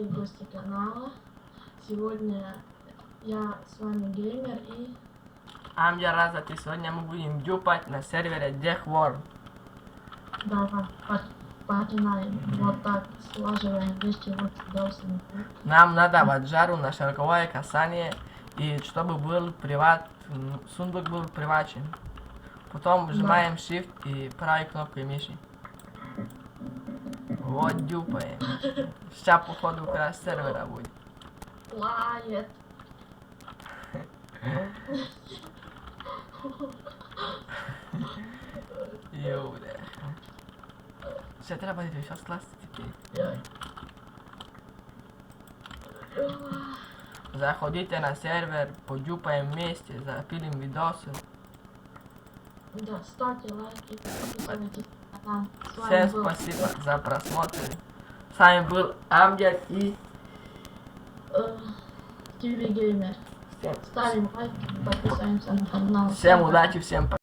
дорогие гости канала. Сегодня я с вами геймер и... Амджа Раза, и сегодня мы будем дюпать на сервере Death World. Давай, начинаем. Вот так, слаживаем вещи вот должны. Нам надо ваджару на широковое касание, и чтобы был сундук был привачен. Потом нажимаем Shift и правой кнопкой мыши. Вот дюпаем. Сейчас походу краш сервера будет. Лает. Юре. Ще треба ще скласти такий. Заходите на сервер, подюпаем вместе, запилим видосы. Да, ставьте лайки, подписывайтесь на канал. Всем спасибо за просмотр. С вами был Амджад и ТВ Геймер. Ставим лайки, подписываемся на канал. всем удачи, всем пока.